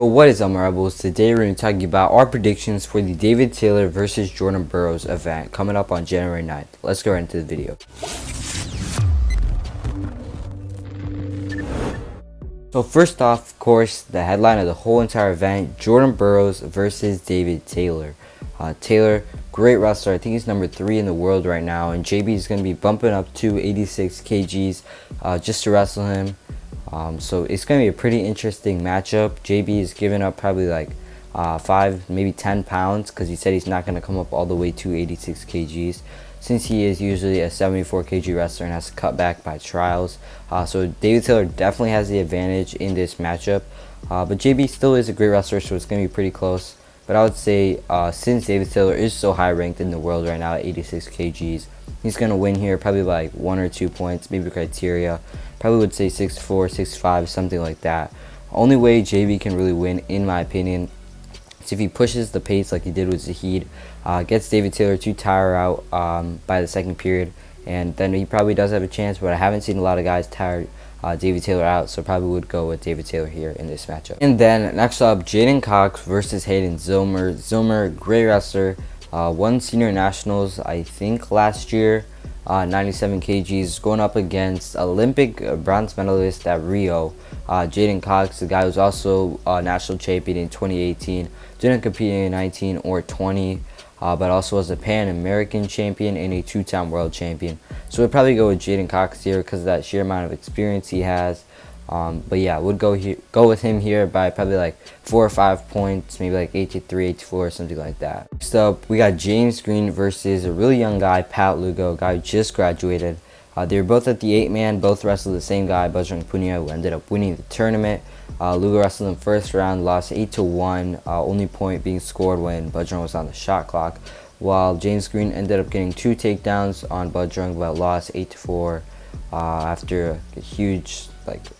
But what is up, my rebels? Today we're going to be talking about our predictions for the David Taylor versus Jordan Burroughs event coming up on January 9th. Let's go right into the video. So first off, of course, the headline of the whole entire event, Jordan Burroughs versus David Taylor. Taylor, great wrestler. I think he's number 3 in the world right now, and JB is going to be bumping up to 86 kgs just to wrestle him. So it's going to be a pretty interesting matchup. JB is giving up probably like 5, maybe 10 pounds because he said he's not going to come up all the way to 86 kgs since he is usually a 74 kg wrestler and has to cut back by trials. So David Taylor definitely has the advantage in this matchup. But JB still is a great wrestler, so it's going to be pretty close. But I would say since David Taylor is so high ranked in the world right now at 86 kgs, he's going to win here probably like 1 or 2 points, maybe criteria. Probably would say 6'4", 6'5", something like that. Only way JB can really win, in my opinion, is if he pushes the pace like he did with Zahid, gets David Taylor to tire out by the second period, and then he probably does have a chance, but I haven't seen a lot of guys tire David Taylor out, so probably would go with David Taylor here in this matchup. And then next up, Jaden Cox versus Hayden Zilmer. Zilmer, great wrestler, won senior nationals I think last year, 97 kgs, going up against Olympic bronze medalist at Rio, Jaden Cox, the guy who's also national champion in 2018, didn't compete in 19 or 20, but also was a Pan-American champion and a 2-time world champion. So we'd probably go with Jaden Cox here because of that sheer amount of experience he has. But yeah, would go with him here by probably like 4 or 5 points, maybe like 83, 84, or something like that. Next up, we got James Green versus a really young guy, Pat Lugo, guy who just graduated. They were both at the 8-man, both wrestled the same guy, Bajrang Punia, who ended up winning the tournament. Lugo wrestled in the first round, lost 8-1, only point being scored when Bajrang was on the shot clock, while James Green ended up getting 2 takedowns on Bajrang, but lost 8-4 after a huge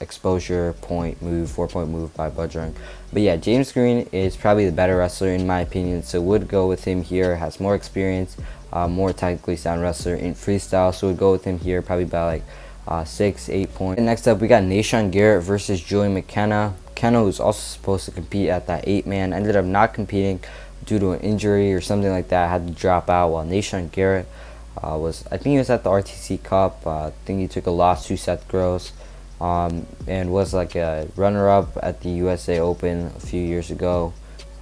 exposure point move, 4-point move by Bajrang. But yeah, James Green is probably the better wrestler in my opinion, so would go with him here. Has more experience, more technically sound wrestler in freestyle, so would go with him here probably by like 6-8 points. And next up, we got Garrett versus Julian McKenna. McKenna was also supposed to compete at that 8-man, ended up not competing due to an injury or something like that, had to drop out, while Garrett I think he was at the RTC Cup. I think he took a loss to Seth Gross, and was like a runner-up at the USA Open a few years ago,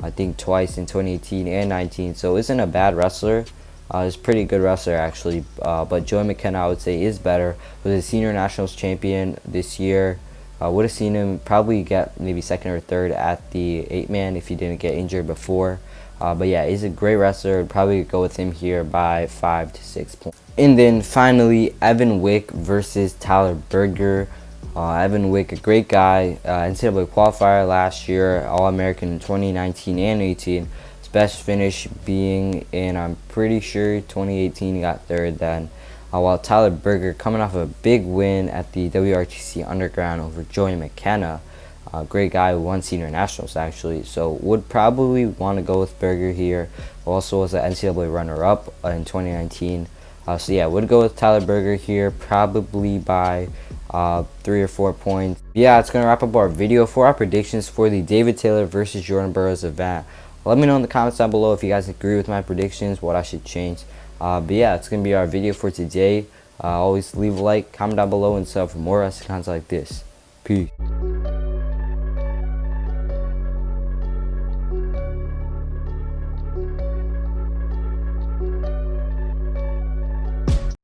I think twice in 2018 and 19, so isn't a bad wrestler. He's a pretty good wrestler actually, but Joey McKenna I would say is better. Was a senior nationals champion this year. Would have seen him probably get maybe 2nd or 3rd at the 8-man if he didn't get injured before. But yeah, he's a great wrestler. Would probably go with him here by 5 to 6 points. And then finally, Evan Wick versus Tyler Berger. Evan Wick, a great guy, NCAA qualifier last year, All-American in 2019 and 18. His best finish being in, I'm pretty sure, 2018, he got 3rd then. While Tyler Berger coming off a big win at the WRTC Underground over Joey McKenna. Great guy who won senior nationals actually, so would probably want to go with Berger here. Also was an NCAA runner-up in 2019. So yeah, would go with Tyler Berger here probably by 3 or 4 points. Yeah, it's going to wrap up our video for our predictions for the David Taylor versus Jordan Burroughs event. Let me know in the comments down below if you guys agree with my predictions, what I should change. But yeah, it's going to be our video for today. Always leave a like, comment down below, and sub for more wrestling content like this. Peace.